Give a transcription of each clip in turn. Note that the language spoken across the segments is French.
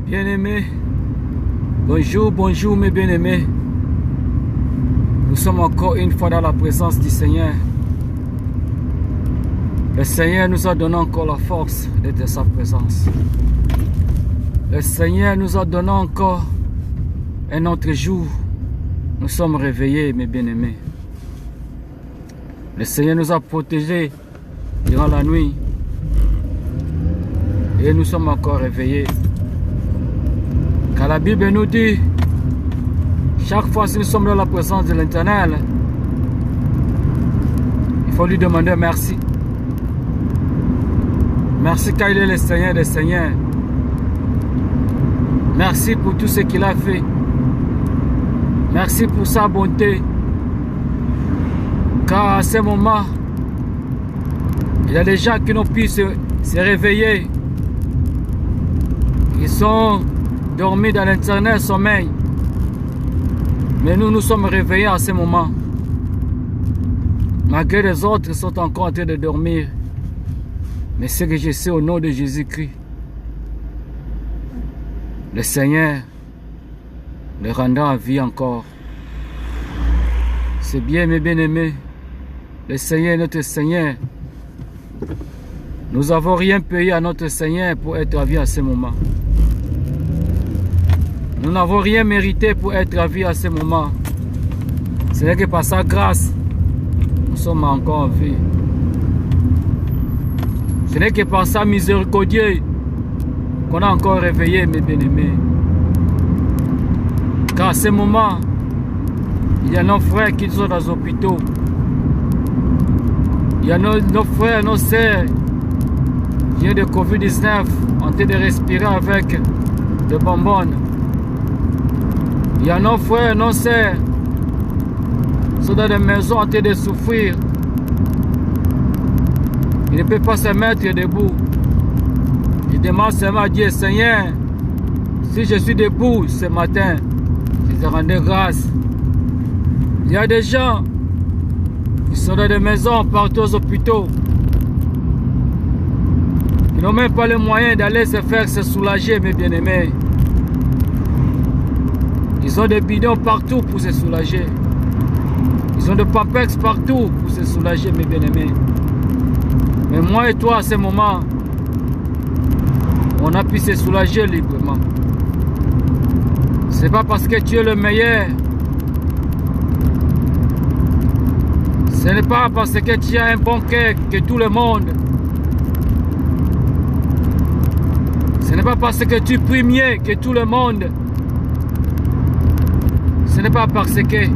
Bien-aimés, bonjour, bonjour mes bien-aimés. Nous sommes encore une fois dans la présence du Seigneur. Le Seigneur nous a donné encore la force d'être dans sa présence. Le Seigneur nous a donné encore un autre jour. Nous sommes réveillés, mes bien-aimés. Le Seigneur nous a protégés durant la nuit. Et nous sommes encore réveillés. Car la Bible nous dit, chaque fois que nous sommes dans la présence de l'Éternel, il faut lui demander merci. Merci car il est le Seigneur des Seigneurs. Merci pour tout ce qu'il a fait. Merci pour sa bonté. Car à ce moment, il y a des gens qui n'ont pu se réveiller. Ils sont dormis dans l'éternel sommeil. Mais nous sommes réveillés à ce moment. Malgré les autres sont encore en train de dormir. Mais ce que je sais au nom de Jésus-Christ, le Seigneur le rendra en vie encore. C'est bien, mes bien-aimés. Le Seigneur est notre Seigneur. Nous n'avons rien payé à notre Seigneur pour être en vie à ce moment. Nous n'avons rien mérité pour être en vie à ce moment. Ce n'est que par sa grâce, nous sommes encore en vie. Ce n'est que par sa miséricorde qu'on a encore réveillé, mes bien-aimés. Car à ce moment, il y a nos frères qui sont dans les hôpitaux. Il y a nos frères, nos sœurs qui ont de Covid-19 en train de respirer avec des bonbonnes. Il y a nos frères, nos sœurs qui sont dans des maisons en train de souffrir. Ils ne peuvent pas se mettre debout. Ils demandent seulement à Dieu, Seigneur, si je suis debout ce matin, je te rendrai grâce. Il y a des gens qui sont dans des maisons partout aux hôpitaux. Ils n'ont même pas les moyens d'aller se soulager, mes bien-aimés. Ils ont des bidons partout pour se soulager. Ils ont des papex partout pour se soulager, mes bien-aimés. Mais moi et toi, à ce moment, on a pu se soulager librement. Ce n'est pas parce que tu es le meilleur. Ce n'est pas parce que tu as un bon cœur que tout le monde. Ce n'est pas parce que tu pries mieux que tout le monde. Ce n'est pas parce que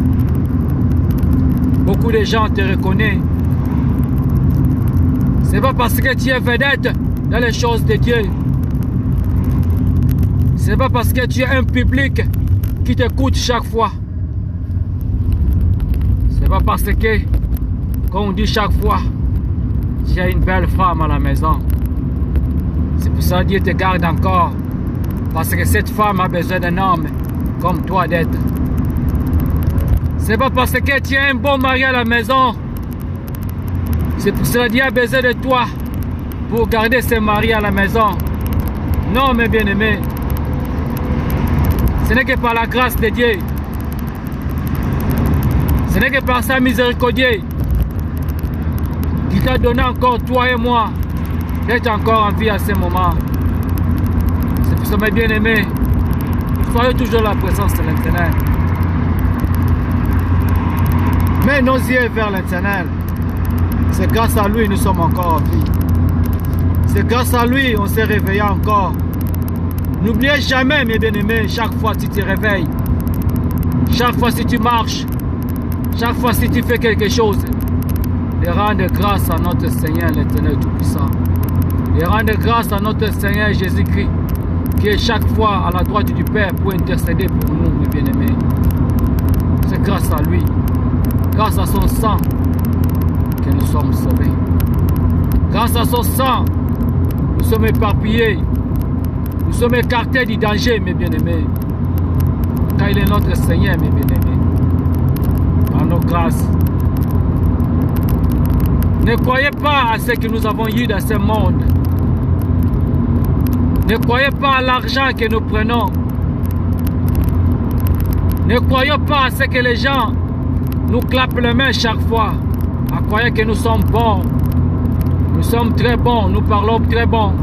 beaucoup de gens te reconnaissent. Ce n'est pas parce que tu es vedette dans les choses de Dieu. Ce n'est pas parce que tu as un public qui t'écoute chaque fois. Ce n'est pas parce que, comme on dit chaque fois, tu as une belle femme à la maison. C'est pour ça que Dieu te garde encore. Parce que cette femme a besoin d'un homme comme toi d'être. C'est pas parce que tu as un bon mari à la maison. C'est pour cela que Dieu a besoin de toi pour garder ce mari à la maison. Non, mes bien-aimés. Ce n'est que par la grâce de Dieu. Ce n'est que par sa miséricorde qui t'a donné encore toi et moi d'être encore en vie à ce moment. C'est pour ça, mes bien-aimés, soyez toujours la présence de l'Éternel. Mets nos yeux vers l'Éternel. C'est grâce à lui que nous sommes encore en vie. C'est grâce à lui qu'on s'est réveillé encore. N'oubliez jamais, mes bien-aimés, chaque fois que tu te réveilles, chaque fois que tu marches, chaque fois que tu fais quelque chose, de rendre grâce à notre Seigneur l'Éternel Tout-Puissant. De rendre grâce à notre Seigneur Jésus-Christ, qui est chaque fois à la droite du Père pour intercéder pour nous, mes bien-aimés. C'est grâce à lui, grâce à son sang, que nous sommes sauvés. Grâce à son sang, nous sommes éparpillés. Nous sommes écartés du danger, mes bien-aimés. Car il est notre Seigneur, mes bien-aimés. Par nos grâces. Ne croyez pas à ce que nous avons eu dans ce monde. Ne croyez pas à l'argent que nous prenons. Ne croyez pas à ce que les gens nous clapent les mains chaque fois. En croyant que nous sommes bons. Nous sommes très bons, nous parlons très bon.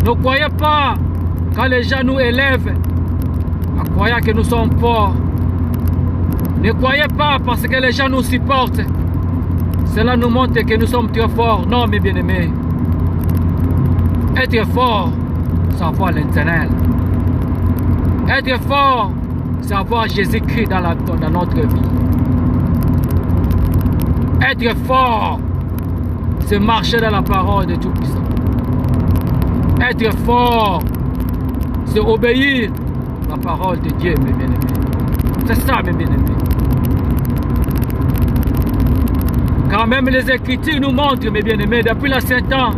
Ne croyez pas quand les gens nous élèvent en croyant que nous sommes forts. Ne croyez pas parce que les gens nous supportent. Cela nous montre que nous sommes très forts. Non, mes bien-aimés. Être fort, c'est avoir l'Éternel. Être fort, c'est avoir Jésus-Christ dans notre vie. Être fort, c'est marcher dans la parole de Tout-Puissant. Être fort, c'est obéir à la parole de Dieu, mes bien-aimés. C'est ça, mes bien-aimés. Quand même les Écritures nous montrent, mes bien-aimés, depuis l'ancien temps,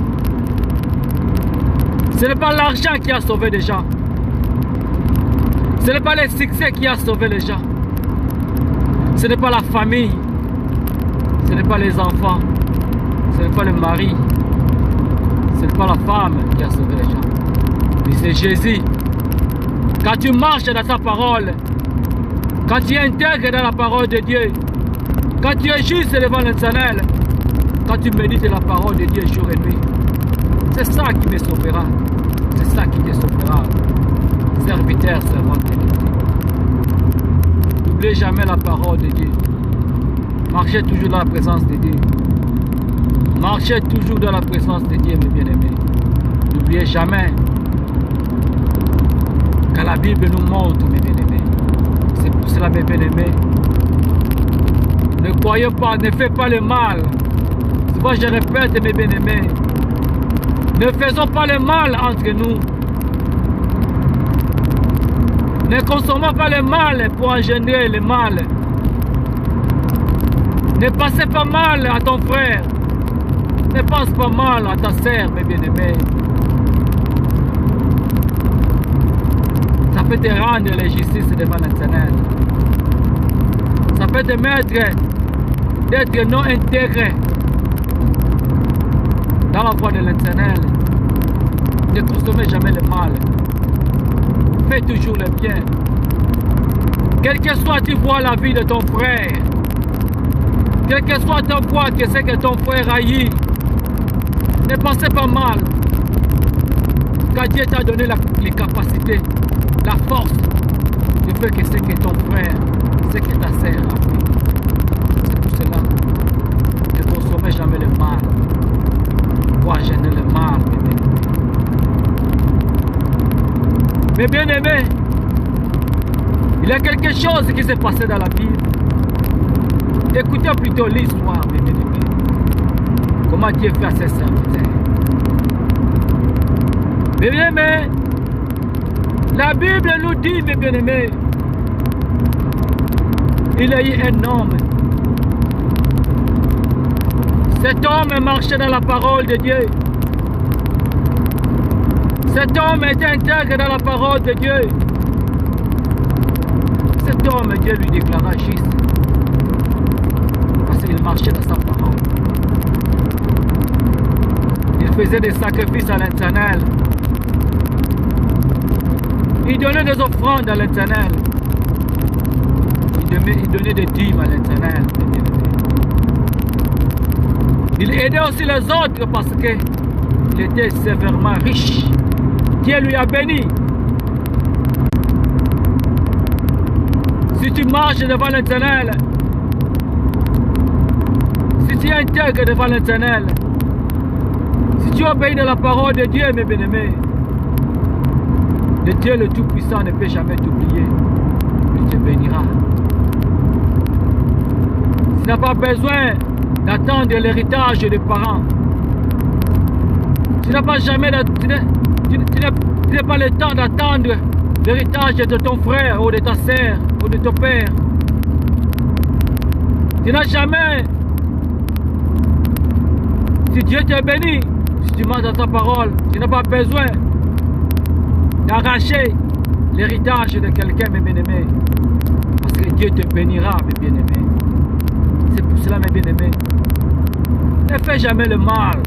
ce n'est pas l'argent qui a sauvé les gens. Ce n'est pas le succès qui a sauvé les gens. Ce n'est pas la famille. Ce n'est pas les enfants. Ce n'est pas le mari. Ce n'est pas la femme qui a sauvé les gens. Mais c'est Jésus. Quand tu marches dans sa parole, quand tu intègres dans la parole de Dieu, quand tu es juste devant l'Éternel, quand tu médites la parole de Dieu jour et nuit, c'est ça qui me sauvera. C'est ça qui te sauvera. Serviteur, servante de Dieu. N'oubliez jamais la parole de Dieu. Marchez toujours dans la présence de Dieu. Marchez toujours dans la présence de Dieu, mes bien-aimés. N'oubliez jamais que la Bible nous montre, mes bien-aimés. C'est pour cela, mes bien-aimés. Ne croyez pas, ne faites pas le mal. Souvent je répète, mes bien-aimés. Ne faisons pas le mal entre nous. Ne consommons pas le mal pour engendrer le mal. Ne passez pas mal à ton frère. Ne pense pas mal à ta sœur, mes bien-aimés. Ça peut te rendre la justice devant l'Éternel. Ça peut te mettre d'être non intégré dans la voie de l'Éternel. Ne consommez jamais le mal. Fais toujours le bien. Quel que soit tu vois la vie de ton frère, quel que soit ton poids, que c'est que ton frère haït, ne pensez pas mal. Quand Dieu t'a donné les capacités, la force de faire que c'est que ton frère, c'est que ta sœur a fait. C'est pour cela. Ne consommez jamais le mal. Pour gêner le mal, mes bien-aimés, il y a quelque chose qui s'est passé dans la Bible. Écoutez plutôt l'histoire, mes bien-aimés. Comment Dieu fait à ses serviteurs. Mes bien-aimés, la Bible nous dit, mes bien-aimés, il y a eu un homme. Cet homme marchait dans la parole de Dieu. Cet homme était intègre dans la parole de Dieu. Cet homme, Dieu lui déclara juste. Parce qu'il marchait dans sa parole. Il faisait des sacrifices à l'Éternel. Il donnait des offrandes à l'Éternel. Il donnait des dîmes à l'Éternel. Il aidait aussi les autres parce qu'il était sévèrement riche. Dieu lui a béni. Si tu marches devant l'Éternel, si tu intègres devant l'Éternel, si tu obéis de la parole de Dieu, mes bien-aimés, le Dieu le Tout-Puissant ne peut jamais t'oublier. Il te bénira. Tu n'as pas besoin d'attendre l'héritage des parents. Tu n'as pas jamais tu n'as pas le temps d'attendre l'héritage de ton frère ou de ta sœur ou de ton père. Tu n'as jamais, si Dieu te bénit, si tu marches dans ta parole, tu n'as pas besoin d'arracher l'héritage de quelqu'un, mes bien-aimés. Parce que Dieu te bénira, mes bien-aimés. C'est pour cela, mes bien-aimés. Ne fais jamais le mal.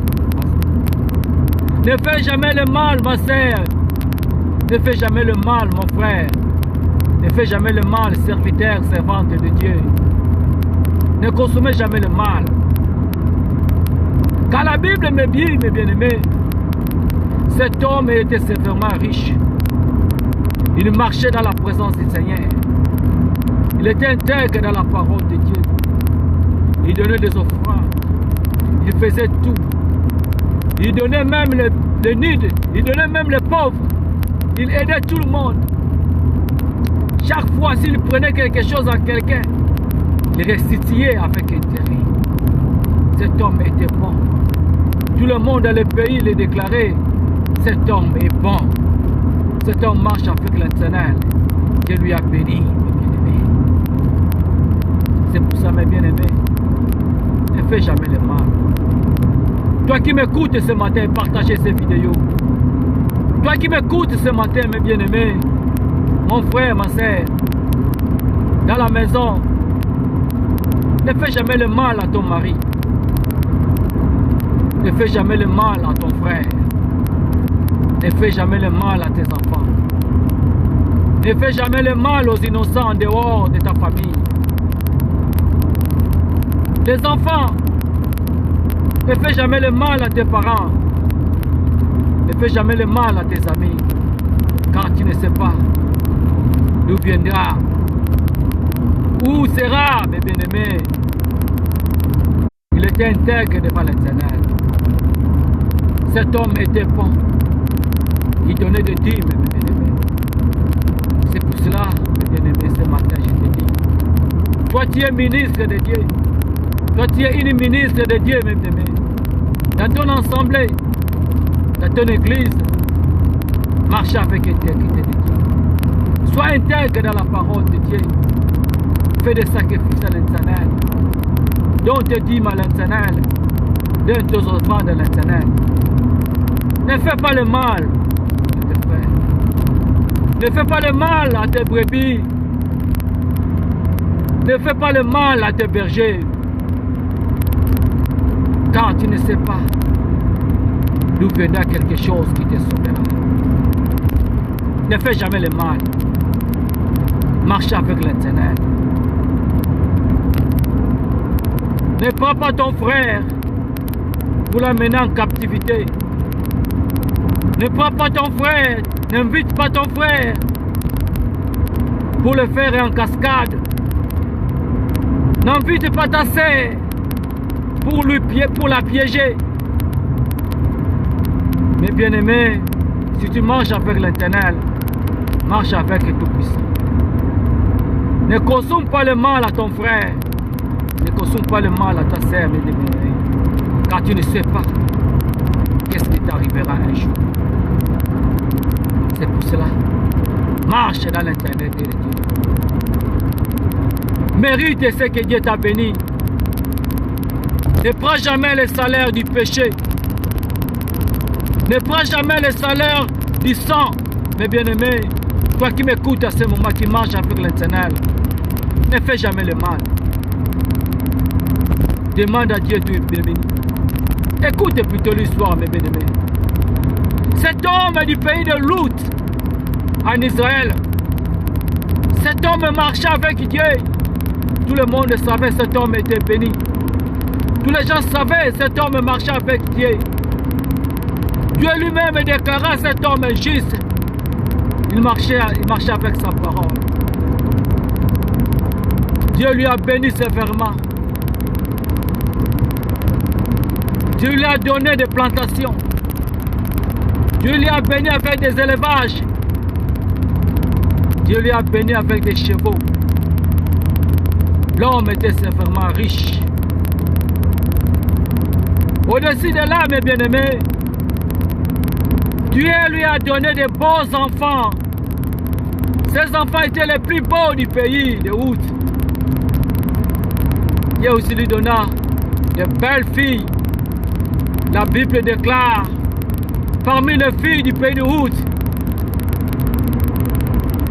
Ne fais jamais le mal, ma sœur. Ne fais jamais le mal, mon frère. Ne fais jamais le mal, serviteur, servante de Dieu. Ne consommez jamais le mal. Car la Bible me dit, mes bien-aimés, cet homme était sévèrement riche. Il marchait dans la présence du Seigneur. Il était intègre dans la parole de Dieu. Il donnait des offrandes. Il faisait tout. Il donnait même les nudes. Il donnait même les pauvres. Il aidait tout le monde. Chaque fois, s'il prenait quelque chose à quelqu'un, il restituait avec intérêt. Cet homme était bon. Tout le monde dans le pays le déclarait, cet homme est bon. Cet homme marche avec l'Éternel. Dieu lui a béni, mes bien-aimés. C'est pour ça, mes bien-aimés, ne fais jamais le mal. Toi qui m'écoutes ce matin, partagez ces vidéos. Toi qui m'écoutes ce matin, mes bien-aimés, mon frère, ma soeur, dans la maison, ne fais jamais le mal à ton mari. Ne fais jamais le mal à ton frère. Ne fais jamais le mal à tes enfants. Ne fais jamais le mal aux innocents en dehors de ta famille. Tes enfants, ne fais jamais le mal à tes parents. Ne fais jamais le mal à tes amis. Car tu ne sais pas d'où viendra. Où sera, mes bien-aimés? Il était intègre devant l'Éternel. Cet homme était bon. Il donnait des dîmes, mes bien-aimés. C'est pour cela, mes bien-aimés, ce matin, je te dis. Toi, tu es ministre de Dieu. Toi, tu es une ministre de Dieu, mes bien-aimés. Dans ton assemblée, dans ton église, marche avec intégrité de Dieu. Sois intègre dans la parole de Dieu. Fais des sacrifices à l'Éternel. Donne tes dîmes à l'Éternel. Donne tes offrandes à l'Éternel. Ne fais pas le mal à tes frères. Ne fais pas le mal à tes brebis. Ne fais pas le mal à tes bergers. Car tu ne sais pas d'où viendra quelque chose qui te sauvera. Ne fais jamais le mal. Marche avec l'Éternel. Ne prends pas ton frère pour l'amener en captivité. Ne prends pas ton frère, n'invite pas ton frère pour le faire en cascade. N'invite pas ta sœur pour la piéger. Mais bien-aimé, si tu marches avec l'Éternel, marche avec le Tout-Puissant. Ne consomme pas le mal à ton frère. Ne consomme pas le mal à ta sœur, mes bien-aimés. Car tu ne sais pas qu'est-ce qui t'arrivera un jour. C'est pour cela. Marche dans l'intégrité de Dieu. Mérite ce que Dieu t'a béni. Ne prends jamais le salaire du péché. Ne prends jamais le salaire du sang, mes bien-aimés. Toi qui m'écoutes à ce moment, qui marche avec l'Éternel, ne fais jamais le mal. Demande à Dieu de te bénir. Écoute plutôt l'histoire, mes bien-aimés. Cet homme du pays de Lut, en Israël, cet homme marchait avec Dieu. Tout le monde savait que cet homme était béni. Tous les gens savaient que cet homme marchait avec Dieu. Dieu lui-même déclara cet homme juste. Il marchait avec sa parole. Dieu lui a béni sévèrement. Dieu lui a donné des plantations. Dieu lui a béni avec des élevages. Dieu lui a béni avec des chevaux. L'homme était sévèrement riche. Au-dessus de là, mes bien-aimés, Dieu lui a donné de beaux enfants. Ces enfants étaient les plus beaux du pays de Lut. Dieu aussi lui donna de belles filles. La Bible déclare, parmi les filles du pays de Lut,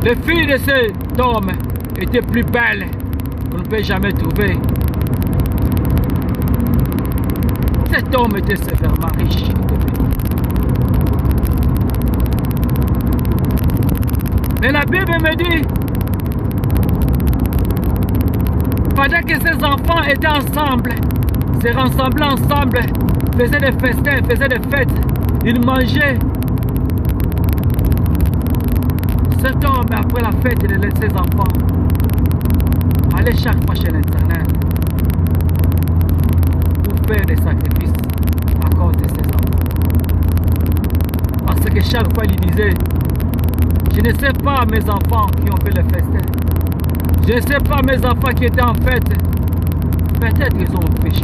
les filles de cet homme étaient plus belles qu'on ne peut jamais trouver. Cet homme était sévèrement riche. Mais la Bible me dit, pendant que ces enfants étaient ensemble, se rassemblaient ensemble, faisaient des festins, faisaient des fêtes, ils mangeaient. Cet homme, après la fête de ses enfants, allait chaque fois chez l'Éternel pour faire des sacrifices à cause de ses enfants. Parce que chaque fois, il disait, je ne sais pas mes enfants qui ont fait le festin. Je ne sais pas mes enfants qui étaient en fête. Peut-être ils ont péché.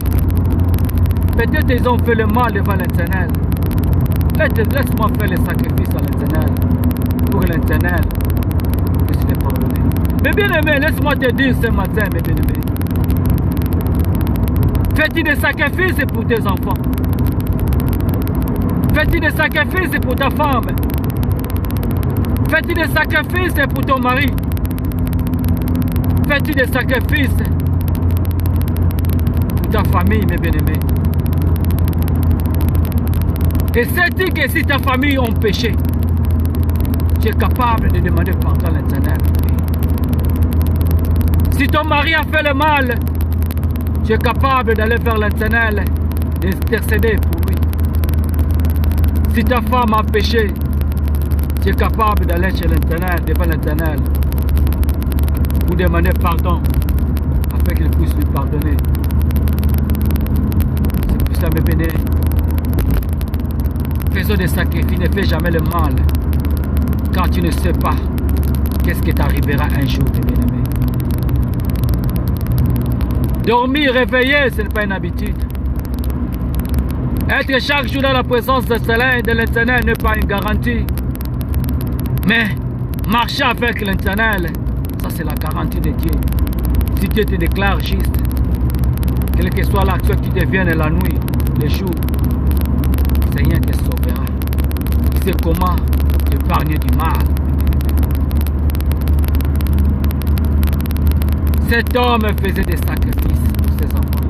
Peut-être ils ont fait le mal devant l'Éternel. Laisse-moi faire les sacrifices à l'Éternel. Pour l'Éternel puisse les pardonner. Mais bien aimé, laisse-moi te dire ce matin, mes bien-aimés. Fais-tu des sacrifices pour tes enfants? Fais-tu des sacrifices pour ta femme? Fais-tu des sacrifices pour ton mari? Fais-tu des sacrifices pour ta famille, mes bien-aimés? Et sais-tu que si ta famille a péché, tu es capable de demander pardon à l'Éternel? Si ton mari a fait le mal, tu es capable d'aller vers l'Éternel, d'intercéder pour lui. Si ta femme a péché, tu es capable d'aller chez l'Éternel, devant l'Éternel, pour demander pardon, afin qu'il puisse lui pardonner. C'est pour ça, mes bénis. Faisons des sacrifices, ne fais jamais le mal, car tu ne sais pas qu'est-ce qui t'arrivera un jour, mes bien-aimés. Dormir, réveiller, ce n'est pas une habitude. Être chaque jour dans la présence de l'Éternel n'est pas une garantie. Mais marcher avec l'Éternel, ça c'est la garantie de Dieu. Si Dieu te déclare juste, quelle que soit l'action que tu deviennes la nuit, le jour, le Seigneur te sauvera. Il sait comment t'épargner du mal. Cet homme faisait des sacrifices pour ses enfants.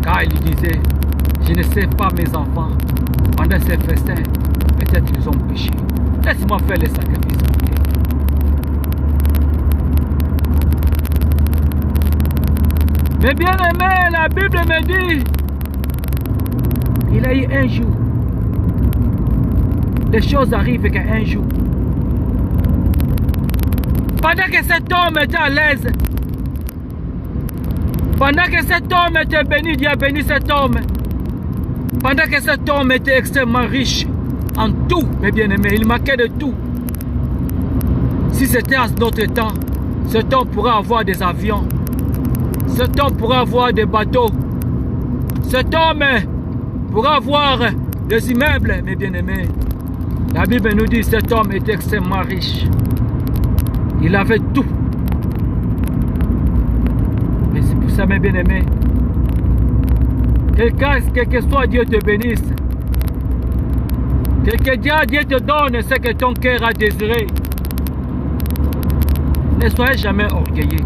Car il disait, je ne sais pas mes enfants, pendant ces festins, peut-être qu'ils ont péché. Laisse-moi faire les sacrifices. Mais bien aimé, la Bible me dit, il a eu un jour. Les choses arrivent qu'un jour. Pendant que cet homme était à l'aise, pendant que cet homme était béni, Dieu a béni cet homme. Pendant que cet homme était extrêmement riche en tout, mes bien-aimés, il manquait de tout. Si c'était à notre temps, cet homme pourrait avoir des avions. Cet homme pourrait avoir des bateaux. Cet homme pourrait avoir des immeubles, mes bien-aimés. La Bible nous dit que cet homme était extrêmement riche. Il avait tout. Mais c'est pour ça, mes bien-aimés, quel que soit Dieu te bénisse, quel que Dieu te donne ce que ton cœur a désiré, ne soyez jamais orgueilleux.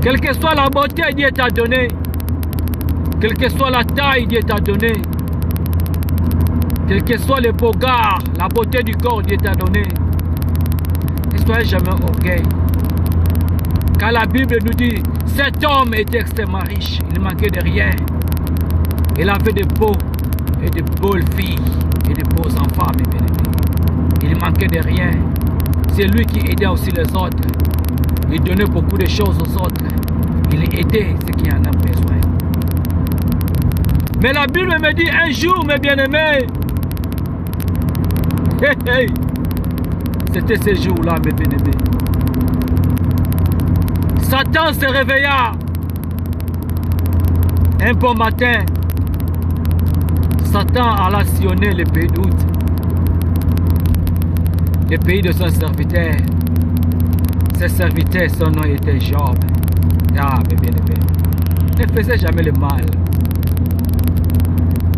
Quelle que soit la beauté que Dieu t'a donnée, quelle que soit la taille que Dieu t'a donnée, quel que soit le beau gars, la beauté du corps que Dieu t'a donné, ne soyez jamais orgueilleux. Car la Bible nous dit, cet homme était extrêmement riche, il ne manquait de rien. Il avait de beaux et de belles filles et de beaux enfants, mes bien-aimés. Il ne manquait de rien. C'est lui qui aidait aussi les autres. Il donnait beaucoup de choses aux autres. Il aidait ceux qui en ont besoin. Mais la Bible me dit un jour, mes bien-aimés, c'était ce jour-là, mes bien-aimés. Satan se réveilla un bon matin. Satan alla sillonner le pays d'Out, le pays de son serviteur. Ce serviteur, son nom était Job. Ah, mes bien-aimés, ne faisait jamais le mal.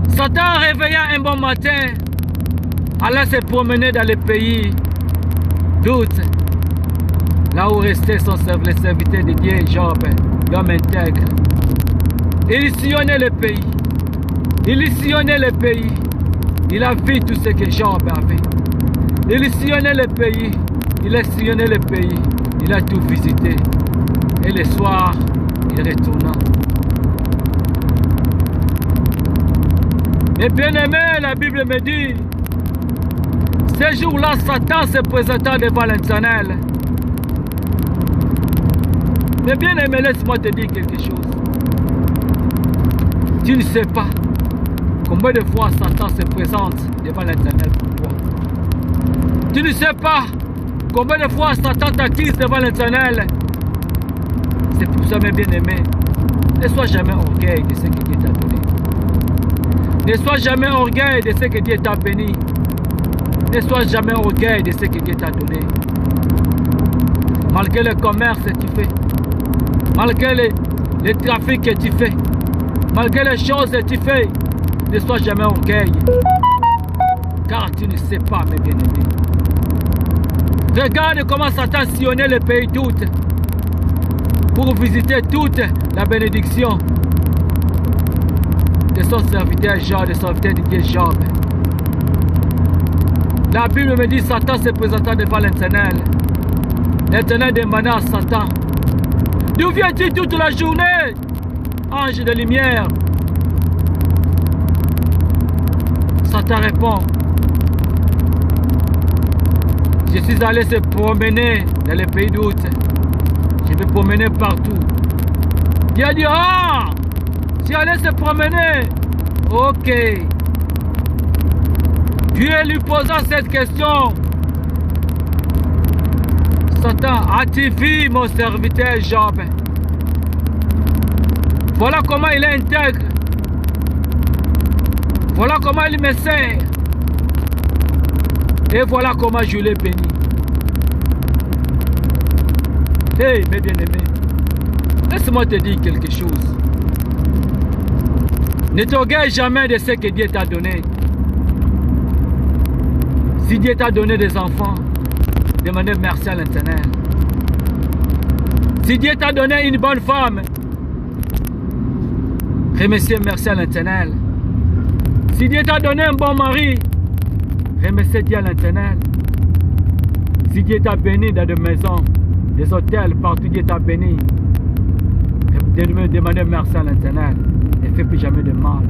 Satan réveilla un bon matin, alla se promener dans le pays d'Out, là où restait le serviteur de Dieu, Job, l'homme intègre. Il sillonnait le pays. Il sillonnait le pays. Il a vu tout ce que Job avait. Il sillonnait le pays. Il a sillonné le pays. Il a tout visité. Et le soir, il retourna. Et bien aimé, la Bible me dit, ce jour-là, Satan se présenta devant l'Éternel. Mais bien aimé, laisse-moi te dire quelque chose. Tu ne sais pas combien de fois Satan se présente devant l'Éternel pour toi. Tu ne sais pas combien de fois Satan t'accuse devant l'Éternel. C'est pour ça, mes bien-aimés, ne sois jamais orgueil de ce que Dieu t'a donné. Ne sois jamais orgueil de ce que Dieu t'a béni. Ne sois jamais orgueil de ce que Dieu t'a donné. Malgré le commerce que tu fais, malgré le trafic que tu fais, malgré les choses que tu fais, ne sois jamais orgueil. Car tu ne sais pas, mes bien-aimés. Regarde comment Satan sillonnait le pays tout pour visiter toute la bénédiction de son serviteur Job, de son serviteur de Dieu Job. La Bible me dit Satan se présenta devant l'Éternel. L'Éternel demanda à Satan, d'où viens-tu toute la journée, ange de lumière? Satan répond, je suis allé se promener dans le pays d'août. Je vais promener partout. Il a dit, ah, tu allais se promener. Ok. Dieu lui posa cette question. Satan, as-tu vu mon serviteur Job? Voilà comment il est intègre. Voilà comment il me sert. Et voilà comment je l'ai béni. Hey, mes bien-aimés, laisse-moi te dire quelque chose. Ne t'orgueille jamais de ce que Dieu t'a donné. Si Dieu t'a donné des enfants, demandez merci à l'Éternel. Si Dieu t'a donné une bonne femme, remerciez merci à l'Éternel. Si Dieu t'a donné un bon mari, remerciez Dieu à l'Éternel. Si Dieu t'a béni dans des maisons, des hôtels, partout Dieu t'a béni, demandez merci à l'Éternel. Ne fais plus jamais de mal.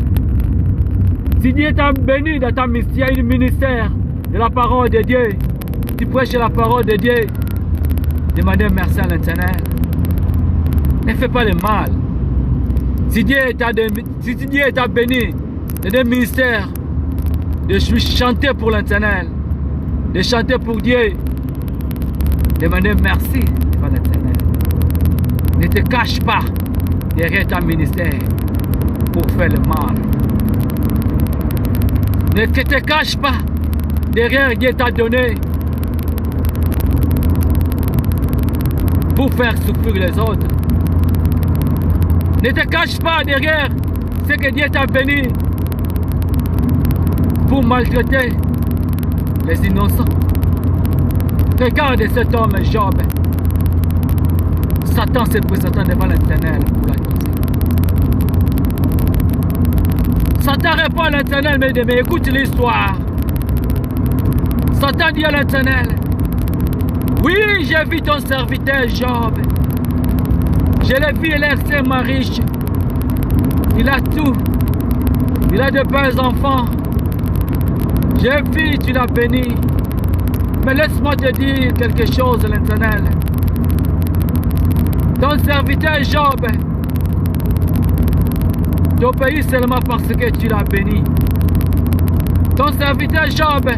Si Dieu t'a béni dans ta ministère de la parole de Dieu, tu prêches la parole de Dieu, demandez merci à l'Éternel. Ne fais pas le mal. Si Dieu t'a béni dans des ministères, de chanter pour l'Éternel, de chanter pour Dieu, demandez merci devant l'Éternel. Ne te cache pas derrière ton ministère pour faire le mal. Ne te cache pas derrière Dieu t'a donné pour faire souffrir les autres. Ne te cache pas derrière ce que Dieu t'a béni pour maltraiter les innocents. Regarde cet homme Job. Satan se présentant devant l'Éternel pour l'accuser. Satan répond à l'Éternel, mais écoute l'histoire. Satan dit à l'Éternel, oui, j'ai vu ton serviteur Job. Je l'ai vu, il est extrêmement riche. Il a tout. Il a de belles enfants. J'ai vu, tu l'as béni. Mais laisse-moi te dire quelque chose, l'Éternel. Ton serviteur Job t'obéit seulement parce que tu l'as béni. Ton serviteur Job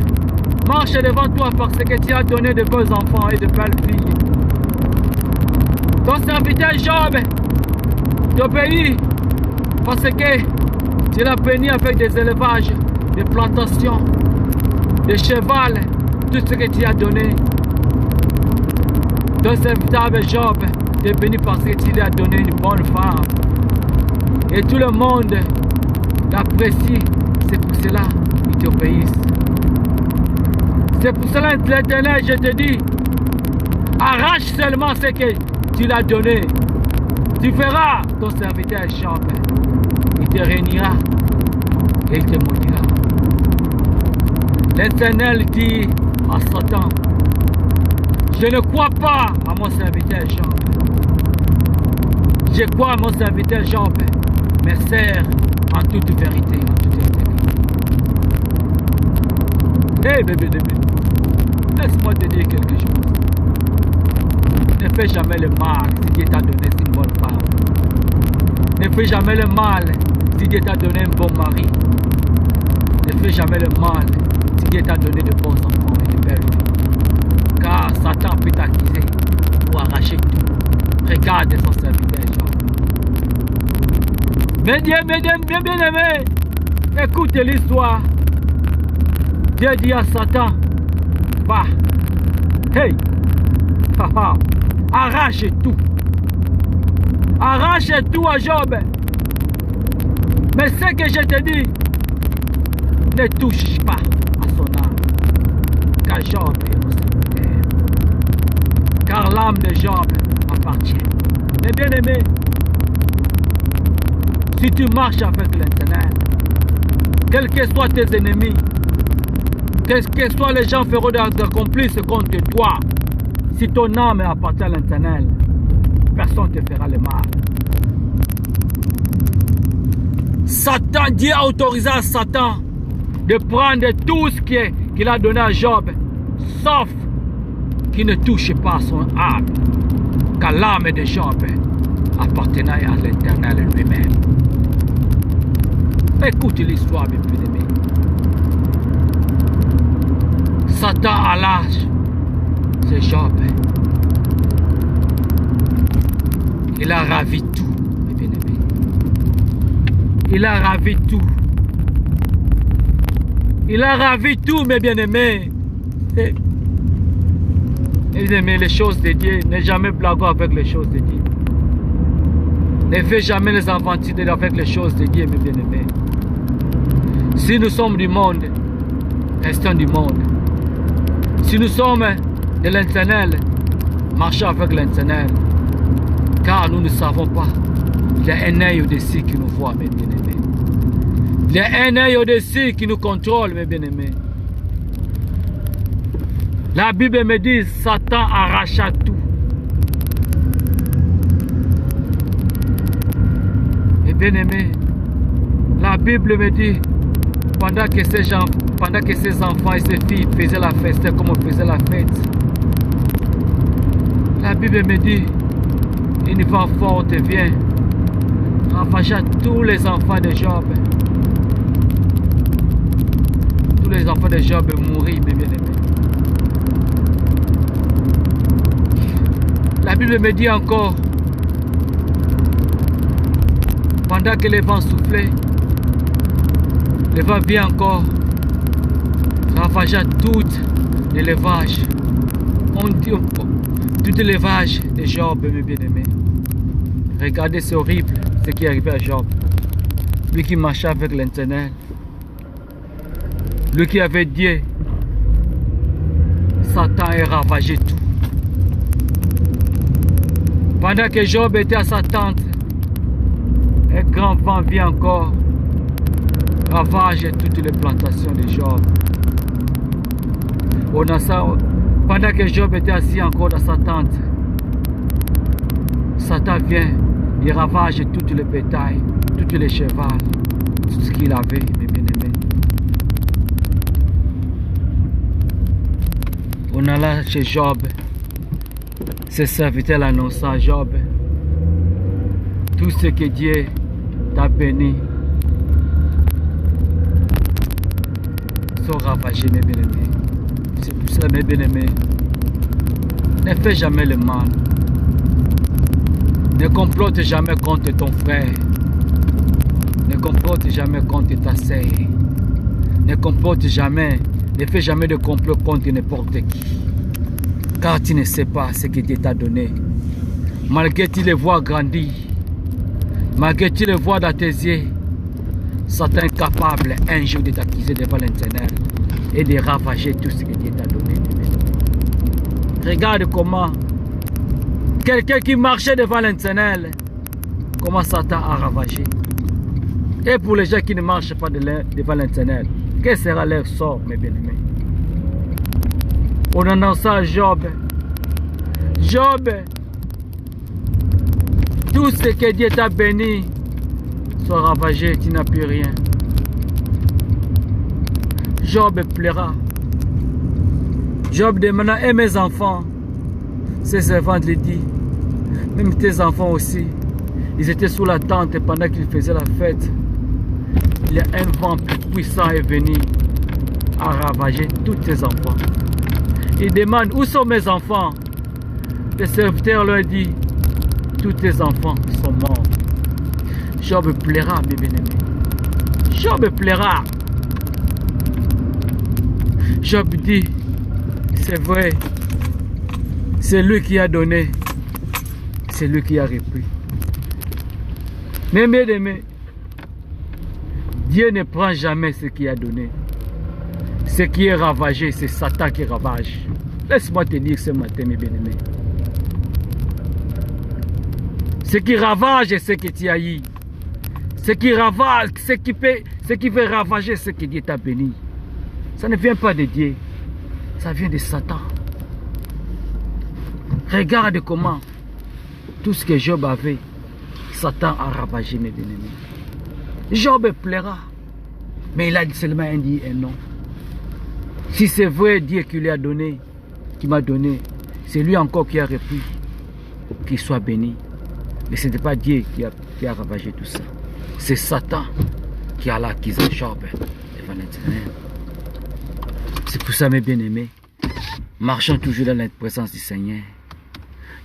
marche devant toi parce que tu as donné de beaux enfants et de belles filles. Ton serviteur Job t'obéit parce que tu l'as béni avec des élevages, des plantations, des chevals, tout ce que tu as donné. Ton serviteur Job t'est béni parce que tu lui as donné une bonne femme. Et tout le monde l'apprécie. C'est pour cela qu'ils t'obéissent. C'est pour cela, l'Éternel, je te dis, arrache seulement ce que tu l'as donné. Tu feras ton serviteur Job. Il te réunira et il te maudira. L'Éternel dit à Satan. Je ne crois pas à mon serviteur Job. Je crois à mon serviteur Job, mais sert en toute vérité, en toute intégrité. Hey bébé, laisse-moi te dire quelque chose. Ne fais jamais le mal si Dieu t'a donné une bonne femme. Ne fais jamais le mal si Dieu t'a donné un bon mari. Ne fais jamais le mal si Dieu t'a donné de bons enfants et de belles filles. Car Satan peut t'accuser pour arracher tout. Regarde son serviteur Job. Mais Dieu, bien aimé, écoute l'histoire. Dieu dit à Satan, va, hey, haha, arrache tout. Arrache tout à Job. Mais ce que je te dis, ne touche pas à son âme. Car Job est mon serviteur. Car l'âme de Job appartient. Mais bien aimé, si tu marches avec l'Éternel, quels que soient tes ennemis, quels que soient les gens féroces d'accomplir ce contre toi, si ton âme appartient à l'Éternel, personne ne te fera le mal. Satan, Dieu a autorisé à Satan de prendre tout ce qu'il a donné à Job, sauf qu'il ne touche pas à son âme, car l'âme de Job appartenait à l'Éternel lui-même. Écoute l'histoire, mes bien-aimés. Satan à l'âge, c'est Job. Il a ravi tout, mes bien-aimés. Il a ravi tout. Il a ravi tout, mes bien-aimés. Et, bien-aimés, les choses de Dieu, ne jamais blaguer avec les choses de Dieu. Ne fais jamais les aventures avec les choses de Dieu, mes bien-aimés. Si nous sommes du monde, restons du monde. Si nous sommes de l'Éternel, marchons avec l'Éternel. Car nous ne savons pas. Il y a un œil au-dessus qui nous voit, mes bien-aimés. Il y a un œil au-dessus qui nous contrôle, mes bien-aimés. La Bible me dit, Satan arracha tout. Mes bien-aimés, la Bible me dit, pendant que ces enfants et ces filles faisaient la fête, c'était comme on faisait la fête. La Bible me dit, une vent forte vient, ravageant tous les enfants de Job. Tous les enfants de Job mourirent, mes bien-aimés. La Bible me dit encore, pendant que les vents soufflaient, le vent vient encore, ravageant tout l'élevage. Tout l'élevage de Job, mes bien-aimés. Regardez, c'est horrible ce qui est arrivé à Job. Lui qui marchait avec l'Éternel. Lui qui avait Dieu. Satan a ravagé tout. Pendant que Job était à sa tente, un grand vent vient encore, ravage toutes les plantations de Job. Pendant que Job était assis encore dans sa tente, Satan vient, il ravage toutes les bétails, tous les chevaux, tout ce qu'il avait, mes bien-aimés. On alla chez Job, ses serviteurs annonça à Job, tout ce que Dieu t'a béni sont ravagés, mes bien-aimés. C'est pour cela, mes bien-aimés, ne fais jamais le mal. Ne complote jamais contre ton frère. Ne complote jamais contre ta sœur. Ne complote jamais, ne fais jamais de complot contre n'importe qui. Car tu ne sais pas ce que Dieu t'a donné. Malgré tu les vois grandir, malgré tu les vois dans tes yeux, Satan est capable un jour de t'accuser devant l'Éternel et de ravager tout ce que Dieu t'a donné. Regarde comment quelqu'un qui marchait devant l'Éternel, comment Satan a ravagé. Et pour les gens qui ne marchent pas devant l'Éternel, quel sera leur sort, mes bien-aimés? On annonce à Job. Job, tout ce que Dieu t'a béni soit ravagé, tu n'as plus rien. Job pleura. Job demanda, et mes enfants, ses servants lui dit, même tes enfants aussi, ils étaient sous la tente pendant qu'ils faisaient la fête. Il y a un vent plus puissant est venu à ravager tous tes enfants. Il demande, où sont mes enfants? Le serviteur leur dit, tous tes enfants sont morts. Job pleura, mes bien-aimés. Job pleura. Job dit, c'est vrai, c'est lui qui a donné, c'est lui qui a repris. Mais bien aimé, Dieu ne prend jamais ce qu'il a donné. Ce qui est ravagé, c'est Satan qui ravage. Laisse-moi te dire ce matin, mes bien-aimés. Ce qui ravage, c'est ce que tu as eu. Ce qui ravage, ce qui fait ravager ce que Dieu t'a béni. Ça ne vient pas de Dieu. Ça vient de Satan. Regarde comment tout ce que Job avait, Satan a ravagé, mes bien-aimés. Job pleura. Mais il a seulement dit un non. Si c'est vrai Dieu qui lui a donné, qui m'a donné, c'est lui encore qui a repris. Qu'il soit béni. Mais ce n'était pas Dieu qui a ravagé tout ça. C'est Satan qui a accusé Job devant l'Éternel. C'est pour ça, mes bien-aimés, marchons toujours dans la présence du Seigneur.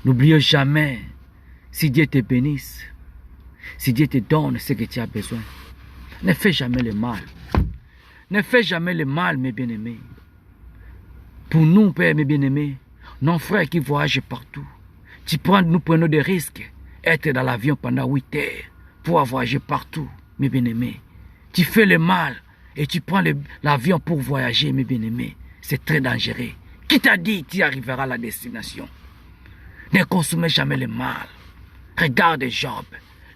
N'oublions jamais, si Dieu te bénisse, si Dieu te donne ce que tu as besoin, ne fais jamais le mal. Ne fais jamais le mal, mes bien-aimés. Pour nous, Père, mes bien-aimés, nos frères qui voyagent partout, nous prenons des risques. Être dans l'avion pendant 8 heures, pour voyager partout, mes bien-aimés. Tu fais le mal et tu prends l'avion pour voyager, mes bien-aimés. C'est très dangereux. Qui t'a dit que tu arriveras à la destination? Ne consommez jamais le mal. Regarde Job,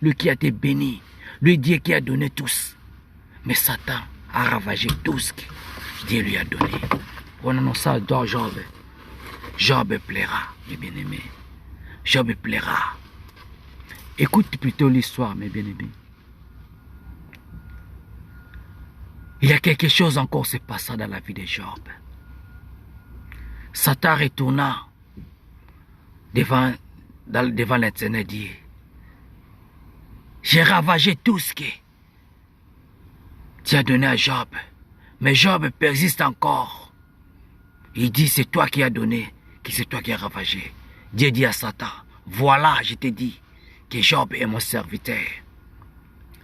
lui qui a été béni, lui Dieu qui a donné tous. Mais Satan a ravagé tout ce que Dieu lui a donné. On annonce ça dans Job. Job plaira, mes bien-aimés. Job plaira. Écoute plutôt l'histoire, mes bien-aimés. Il y a quelque chose encore se passant dans la vie de Job. Satan retourna devant l'Éternel dit, j'ai ravagé tout ce que tu as donné à Job. Mais Job persiste encore. Il dit, c'est toi qui as donné, que c'est toi qui as ravagé. Dieu dit à Satan, voilà, je t'ai dit que Job est mon serviteur.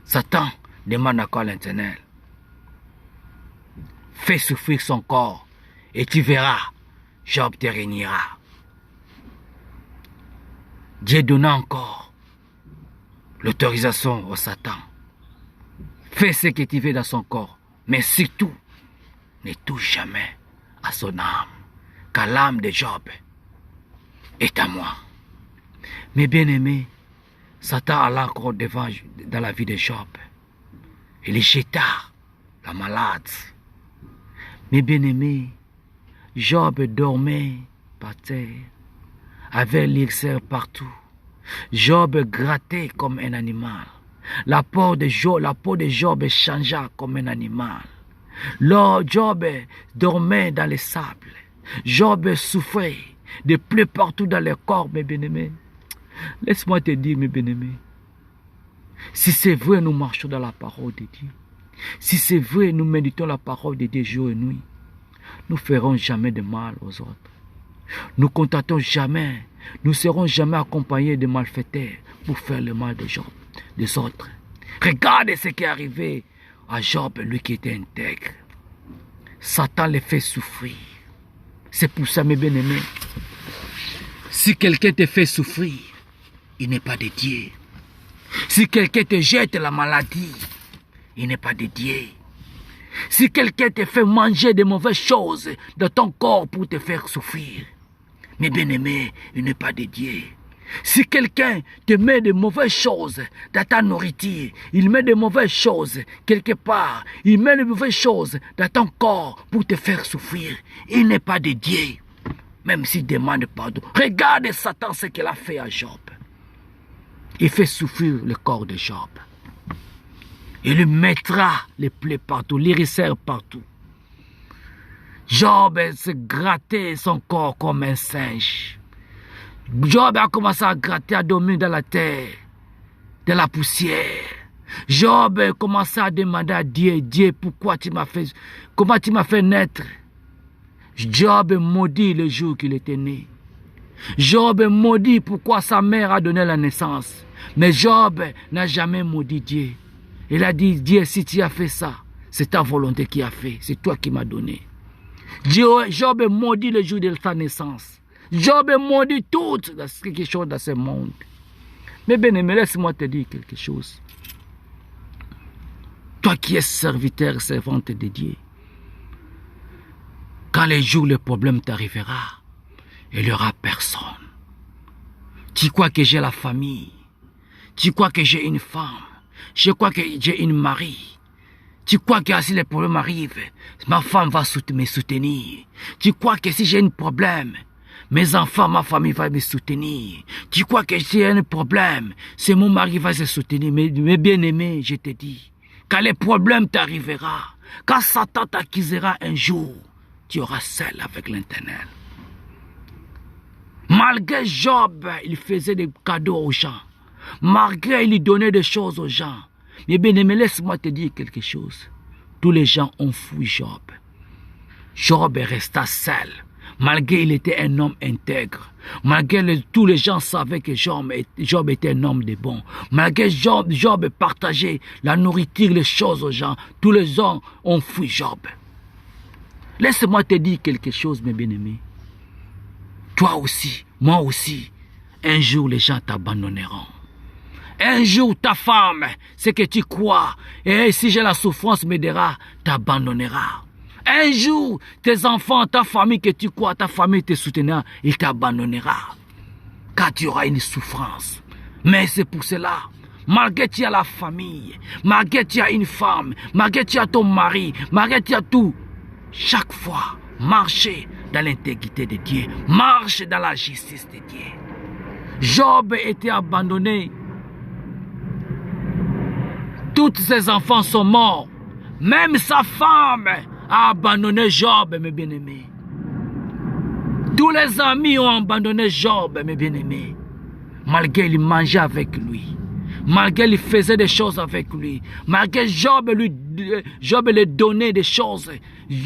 Satan demande encore à l'Éternel, fais souffrir son corps et tu verras, Job te régnera. Dieu donna encore l'autorisation au Satan. Fais ce que tu veux dans son corps, mais surtout, ne touche jamais à son âme, car l'âme de Job est à moi. Mes bien-aimés, Satan alla encore devant dans la vie de Job. Il les jeta, la malade. Mes bien-aimés, Job dormait par terre, avait l'ulcère partout. Job grattait comme un animal. La peau de Job changea comme un animal. Job dormait dans les sables. Job souffrait de plaies partout dans le corps, mes bien-aimés. Laisse-moi te dire, mes bien-aimés, si c'est vrai, nous marchons dans la parole de Dieu. Si c'est vrai, nous méditons la parole de Dieu jour et nuit. Nous ne ferons jamais de mal aux autres. Nous ne contatons jamais, nous ne serons jamais accompagnés de malfaiteurs pour faire le mal des autres. Regardez ce qui est arrivé à Job, lui qui était intègre. Satan les fait souffrir. C'est pour ça, mes bien-aimés, si quelqu'un te fait souffrir, il n'est pas de Dieu. Si quelqu'un te jette la maladie, il n'est pas de Dieu. Si quelqu'un te fait manger de mauvaises choses dans ton corps pour te faire souffrir, mes bien-aimés, il n'est pas de Dieu. Si quelqu'un te met de mauvaises choses dans ta nourriture, il met de mauvaises choses quelque part, il met de mauvaises choses dans ton corps pour te faire souffrir, il n'est pas de Dieu. même s'il demande pardon. Regarde Satan ce qu'il a fait à Job. Il fait souffrir le corps de Job. Il lui mettra les plaies partout, l'irrisseur partout. Job se grattait son corps comme un singe. Job a commencé à gratter, à dormir dans la terre, dans la poussière. Job a commencé à demander à Dieu, Dieu, pourquoi tu m'as fait, comment tu m'as fait naître? Job maudit le jour qu'il était né. Job maudit pourquoi sa mère a donné la naissance. Mais Job n'a jamais maudit Dieu. Il a dit, Dieu, si tu as fait ça, c'est ta volonté qui a fait, c'est toi qui m'as donné. Job maudit le jour de sa naissance. Job maudit tout quelque chose dans ce monde. Mais bien-aimé, laisse-moi te dire quelque chose. Toi qui es serviteur, servante de Dieu, quand les jours, le problème t'arrivera, il n'y aura personne. Tu crois que j'ai la famille? Tu crois que j'ai une femme? Je crois que j'ai une mari. Tu crois que si les problèmes arrivent, ma femme va me soutenir. Tu crois que si j'ai un problème, mes enfants, ma famille va me soutenir. Tu crois que si j'ai un problème, c'est mon mari va se soutenir. Mais bien-aimé, je te dis, quand les problèmes t'arrivera, quand Satan t'accusera un jour, tu auras seul avec l'Éternel. Malgré Job, il faisait des cadeaux aux gens. Malgré il donnait des choses aux gens. Mais bien aimé, laisse-moi te dire quelque chose. Tous les gens ont fui Job. Job resta seul. Malgré il était un homme intègre. Malgré tous les gens savaient que Job était un homme de bon. Malgré Job partageait la nourriture, les choses aux gens. Tous les gens ont fui Job. Laisse-moi te dire quelque chose, mes bien-aimés. Toi aussi, moi aussi, un jour les gens t'abandonneront. Un jour ta femme, ce que tu crois, et si j'ai la souffrance m'aidera, t'abandonnera. Un jour, tes enfants, ta famille que tu crois, ta famille te soutenira, il t'abandonnera. Car tu auras une souffrance. Mais c'est pour cela, malgré tu as la famille, malgré tu as une femme, malgré tu as ton mari, malgré tu as tout, chaque fois, marchez dans l'intégrité de Dieu, marche dans la justice de Dieu. Job était abandonné. Tous ses enfants sont morts. Même sa femme a abandonné Job, mes bien-aimés. Tous les amis ont abandonné Job, mes bien-aimés. Malgré il mangeait avec lui. Malgré il faisait des choses avec lui. Malgré Job lui donnait des choses.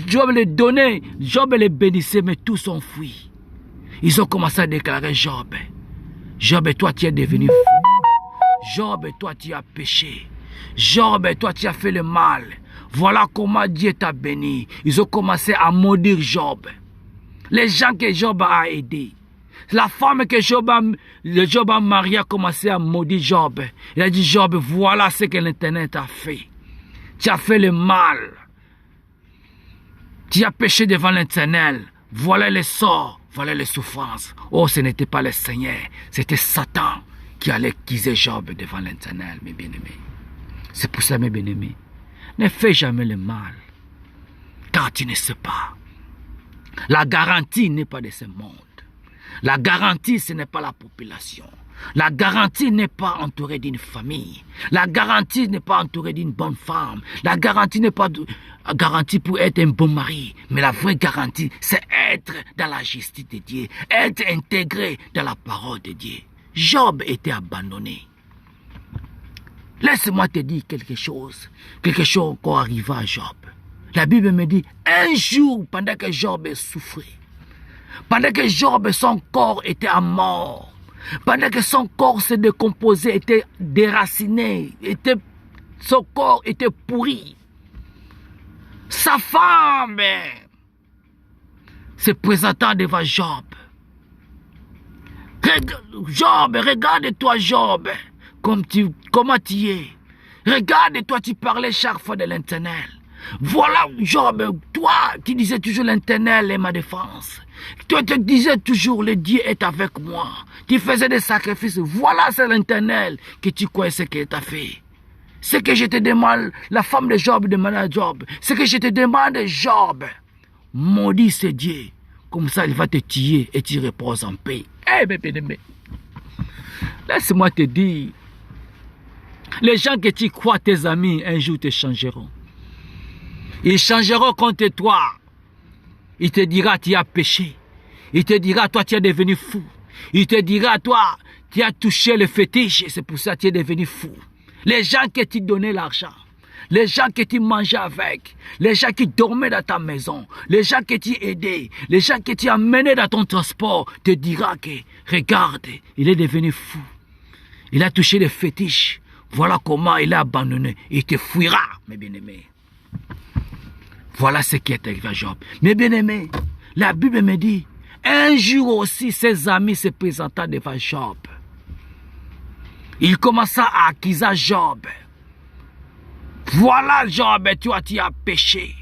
Job les bénissait, mais tous ont fui. Ils ont commencé à déclarer Job. Job, toi tu es devenu fou. Job, toi tu as péché. Job, toi tu as fait le mal. Voilà comment Dieu t'a béni. Ils ont commencé à maudire Job. Les gens que Job a aidés. La femme que Job a mariée a commencé à maudire Job. Il a dit, Job, voilà ce que l'Éternel t'a fait. Tu as fait le mal. Tu as péché devant l'Éternel. Voilà les sorts, voilà les souffrances. Oh, ce n'était pas le Seigneur, c'était Satan qui allait accuser Job devant l'Éternel, mes bien-aimés. C'est pour ça, mes bien-aimés, ne fais jamais le mal, car tu ne sais pas. La garantie n'est pas de ce monde. La garantie, ce n'est pas la population. La garantie n'est pas entourée d'une famille. La garantie n'est pas entourée d'une bonne femme. La garantie n'est pas garantie pour être un bon mari. Mais la vraie garantie, c'est être dans la justice de Dieu. Être intégré dans la parole de Dieu. Job était abandonné. Laisse-moi te dire quelque chose qui arriva à Job. La Bible me dit, un jour, pendant que Job souffrait, pendant que Job, son corps était à mort, pendant que son corps se décomposait, était déraciné, son corps était pourri, sa femme se présentant devant Job. Job, regarde-toi Job, comment tu es. Regarde-toi, tu parlais chaque fois de l'Éternel. Voilà Job, toi qui disais toujours l'Éternel est ma défense. Toi tu disais toujours le Dieu est avec moi. Tu faisais des sacrifices. Voilà c'est l'Éternel que tu crois ce qu'il t'a fait. Ce que je te demande, la femme de Job demande à Job. Ce que je te demande Job, maudit ce Dieu Comme ça, il va te tuer et tu reposes en paix. Eh, mes bien-aimés, laisse-moi te dire, les gens que tu crois tes amis, un jour te changeront. Ils changeront contre toi. Il te dira, tu as péché. Il te dira, toi, tu es devenu fou. Il te dira, toi, tu as touché le fétiche et c'est pour ça que tu es devenu fou. Les gens que tu donnais l'argent, les gens que tu mangeais avec, les gens qui dormaient dans ta maison, les gens que tu aidais, les gens que tu amenais dans ton transport, te dira que, regarde, il est devenu fou. Il a touché le fétiche. Voilà comment il a abandonné. Il te fuira, mes bien-aimés. Voilà ce qui est arrivé à Job. Mes bien-aimés, la Bible me dit, un jour aussi, ses amis se présenta devant Job. Il commença à accuser Job. Voilà, Job, toi, tu as péché.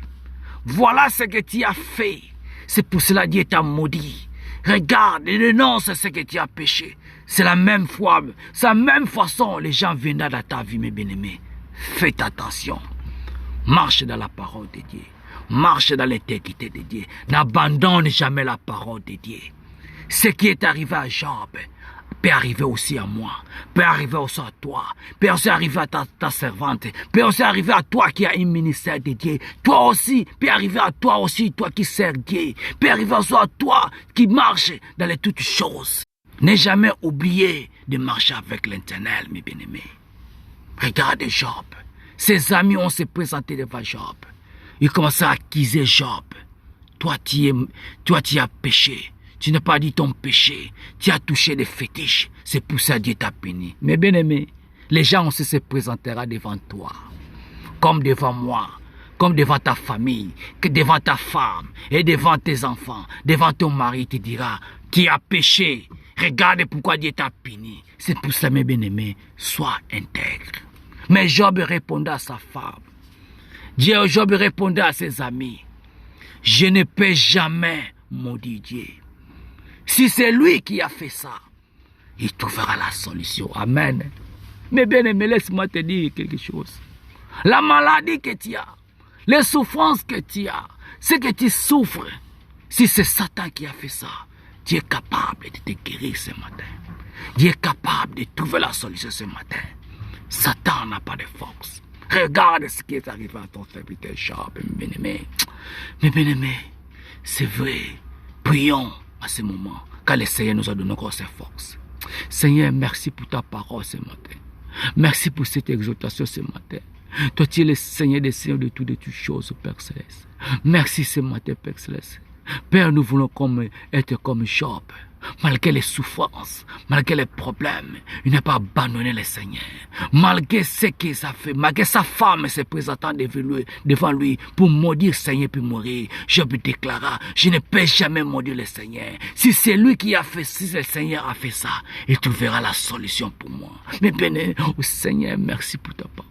Voilà ce que tu as fait. C'est pour cela que Dieu t'a maudit. Regarde et renonce ce que tu as péché. C'est la même fois, c'est la même façon les gens viennent dans ta vie, mes bien-aimés. Faites attention. Marche dans la parole de Dieu. Marche dans l'intégrité de Dieu. N'abandonne jamais la parole de Dieu. Ce qui est arrivé à Job peut arriver aussi à moi, peut arriver aussi à toi, peut aussi arriver à ta servante, peut aussi arriver à toi qui as un ministère de Dieu. Toi aussi, peut arriver à toi aussi, toi qui sers Dieu, peut arriver aussi à toi qui marche dans les toutes choses. N'aie jamais oublié de marcher avec l'Éternel, mes bien-aimés. Regardez Job. Ses amis ont se présenté devant Job. Ils commençaient à accuser Job. Toi, tu as péché. Tu n'as pas dit ton péché. Tu as touché les fétiches. C'est pour ça que Dieu t'a puni. Mais bien aimé, les gens aussi se présentera devant toi. Comme devant moi. Comme devant ta famille. Que devant ta femme. Et devant tes enfants. Devant ton mari, te dira, tu as péché. Regarde pourquoi Dieu t'a puni. C'est pour ça, mes bien-aimés, sois intègre. Mais Job répondait à sa femme. Job répondait à ses amis. Je ne peux jamais maudire Dieu. Si c'est lui qui a fait ça, il trouvera la solution. Amen. Mais bien aimé, laisse-moi te dire quelque chose. La maladie que tu as, les souffrances que tu as, ce que tu souffres, si c'est Satan qui a fait ça, Dieu est capable de te guérir ce matin. Dieu est capable de trouver la solution ce matin. Satan n'a pas de force. Regarde ce qui est arrivé à ton serviteur Job, mes bien-aimés. Mes bien-aimés, c'est vrai. Prions à ce moment, car le Seigneur nous a donné encore ses forces. Seigneur, merci pour ta parole ce matin. Merci pour cette exhortation ce matin. Toi, tu es le Seigneur des Seigneurs de toutes choses, Père Céleste. Merci ce matin, Père Céleste. Père, nous voulons être comme Job. Malgré les souffrances, malgré les problèmes, il n'a pas abandonné le Seigneur. Malgré ce qu'il a fait, malgré sa femme se présentant devant lui pour maudire le Seigneur puis mourir, Job déclara, je ne peux jamais maudire le Seigneur. Si c'est lui qui a fait, si le Seigneur a fait ça, il trouvera la solution pour moi. Mais béni, oh Seigneur, merci pour ta parole.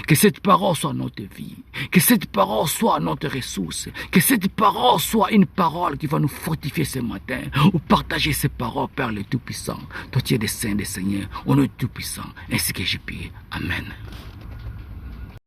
Que cette parole soit notre vie. Que cette parole soit notre ressource. Que cette parole soit une parole qui va nous fortifier ce matin. Ou partager ces paroles, Père le Tout-Puissant. Toi, tu es des saints des Seigneurs. On est Tout-Puissant. Ainsi que j'ai prié. Amen.